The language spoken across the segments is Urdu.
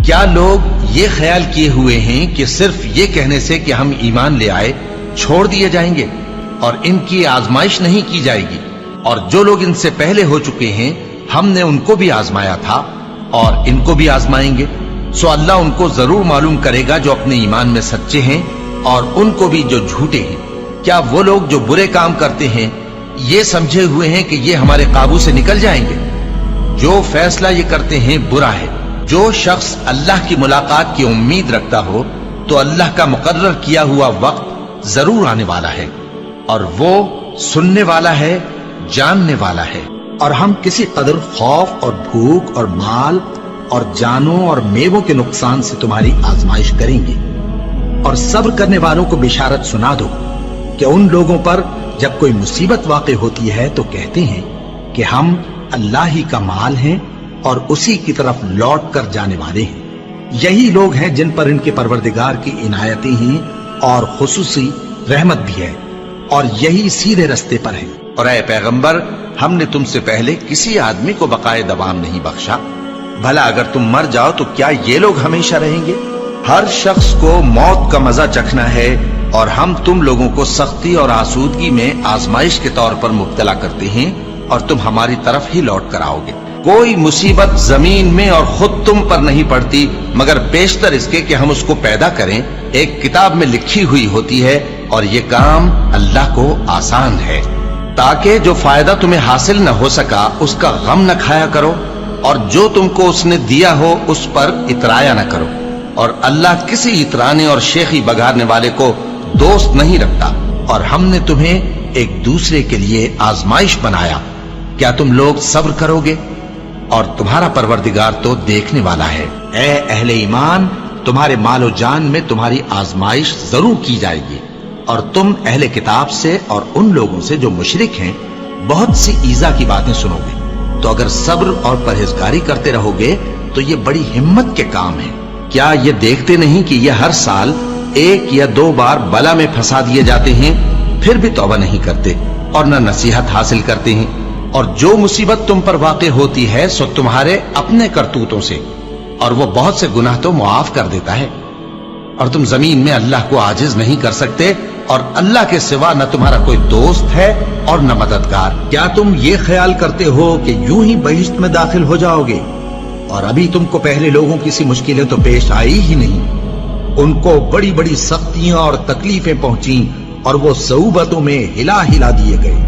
کیا لوگ یہ خیال کیے ہوئے ہیں کہ صرف یہ کہنے سے کہ ہم ایمان لے آئے چھوڑ دیے جائیں گے اور ان کی آزمائش نہیں کی جائے گی؟ اور جو لوگ ان سے پہلے ہو چکے ہیں ہم نے ان کو بھی آزمایا تھا اور ان کو بھی آزمائیں گے، سو اللہ ان کو ضرور معلوم کرے گا جو اپنے ایمان میں سچے ہیں اور ان کو بھی جو جھوٹے ہیں۔ کیا وہ لوگ جو برے کام کرتے ہیں یہ سمجھے ہوئے ہیں کہ یہ ہمارے قابو سے نکل جائیں گے؟ جو فیصلہ یہ کرتے ہیں برا ہے۔ جو شخص اللہ کی ملاقات کی امید رکھتا ہو تو اللہ کا مقرر کیا ہوا وقت ضرور آنے والا ہے، اور وہ سننے والا ہے، جاننے والا ہے۔ اور ہم کسی قدر خوف اور بھوک اور مال اور جانوں اور میووں کے نقصان سے تمہاری آزمائش کریں گے، اور صبر کرنے والوں کو بشارت سنا دو کہ ان لوگوں پر جب کوئی مصیبت واقع ہوتی ہے تو کہتے ہیں کہ ہم اللہ ہی کا مال ہیں اور اسی کی طرف لوٹ کر جانے والے ہیں۔ یہی لوگ ہیں جن پر ان کے پروردگار کی عنایتیں ہیں اور خصوصی رحمت بھی ہے، اور یہی سیدھے رستے پر ہیں۔ اور اے پیغمبر، ہم نے تم سے پہلے کسی آدمی کو بقائے دوام نہیں بخشا، بھلا اگر تم مر جاؤ تو کیا یہ لوگ ہمیشہ رہیں گے؟ ہر شخص کو موت کا مزہ چکھنا ہے، اور ہم تم لوگوں کو سختی اور آسودگی میں آزمائش کے طور پر مبتلا کرتے ہیں، اور تم ہماری طرف ہی لوٹ کر آؤ گے۔ کوئی مصیبت زمین میں اور خود تم پر نہیں پڑتی مگر بیشتر اس کے کہ ہم اس کو پیدا کریں ایک کتاب میں لکھی ہوئی ہوتی ہے، اور یہ کام اللہ کو آسان ہے، تاکہ جو فائدہ تمہیں حاصل نہ ہو سکا اس کا غم نہ کھایا کرو، اور جو تم کو اس نے دیا ہو اس پر اترایا نہ کرو۔ اور اللہ کسی اترانے اور شیخی بگارنے والے کو دوست نہیں رکھتا۔ اور ہم نے تمہیں ایک دوسرے کے لیے آزمائش بنایا، کیا تم لوگ صبر کرو گے؟ اور تمہارا پروردگار تو دیکھنے والا ہے۔ اے اہل ایمان، تمہارے مال و جان میں تمہاری آزمائش ضرور کی جائے گی، اور تم اہل کتاب سے اور ان لوگوں سے جو مشرک ہیں بہت سی ایذا کی باتیں سنو گے، تو اگر صبر اور پرہیزگاری کرتے رہو گے تو یہ بڑی ہمت کے کام ہے۔ کیا یہ دیکھتے نہیں کہ یہ ہر سال 1 یا 2 بار بلا میں پھنسا دیے جاتے ہیں، پھر بھی توبہ نہیں کرتے اور نہ نصیحت حاصل کرتے ہیں؟ اور جو مصیبت تم پر واقع ہوتی ہے سو تمہارے اپنے کرتوتوں سے، اور وہ بہت سے گناہ تو معاف کر دیتا ہے۔ اور تم زمین میں اللہ کو عاجز نہیں کر سکتے، اور اللہ کے سوا نہ تمہارا کوئی دوست ہے اور نہ مددگار۔ کیا تم یہ خیال کرتے ہو کہ یوں ہی بہشت میں داخل ہو جاؤ گے، اور ابھی تم کو پہلے لوگوں کی سی مشکلیں تو پیش آئی ہی نہیں؟ ان کو بڑی بڑی سختیاں اور تکلیفیں پہنچیں، اور وہ صعوبتوں میں ہلا ہلا دیے گئے،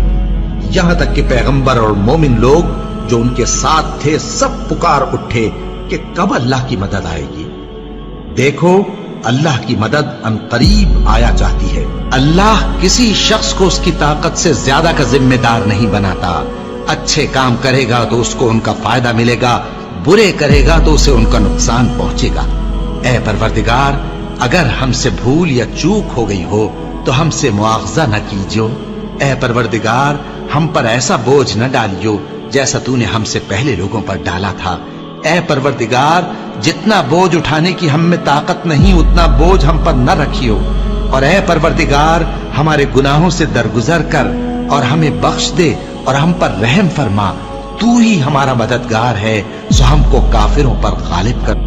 یہاں تک کہ پیغمبر اور مومن لوگ جو ان کے ساتھ تھے سب پکار اٹھے کہ کب اللہ کی مدد آئے گی۔ دیکھو، اللہ کی مدد ان قریب آیا چاہتی ہے۔ اللہ کسی شخص کو اس کی طاقت سے زیادہ کا ذمہ دار نہیں بناتا۔ اچھے کام کرے گا تو اس کو ان کا فائدہ ملے گا، برے کرے گا تو اسے ان کا نقصان پہنچے گا۔ اے پروردگار، اگر ہم سے بھول یا چوک ہو گئی ہو تو ہم سے مواخذہ نہ کیجو۔ اے پروردگار، ہم پر ایسا بوجھ نہ ڈالیو جیسا تو نے ہم سے پہلے لوگوں پر ڈالا تھا۔ اے پروردگار، جتنا بوجھ اٹھانے کی ہم میں طاقت نہیں اتنا بوجھ ہم پر نہ رکھیو، اور اے پروردگار، ہمارے گناہوں سے درگزر کر اور ہمیں بخش دے اور ہم پر رحم فرما۔ تو ہی ہمارا مددگار ہے، سو ہم کو کافروں پر غالب کر۔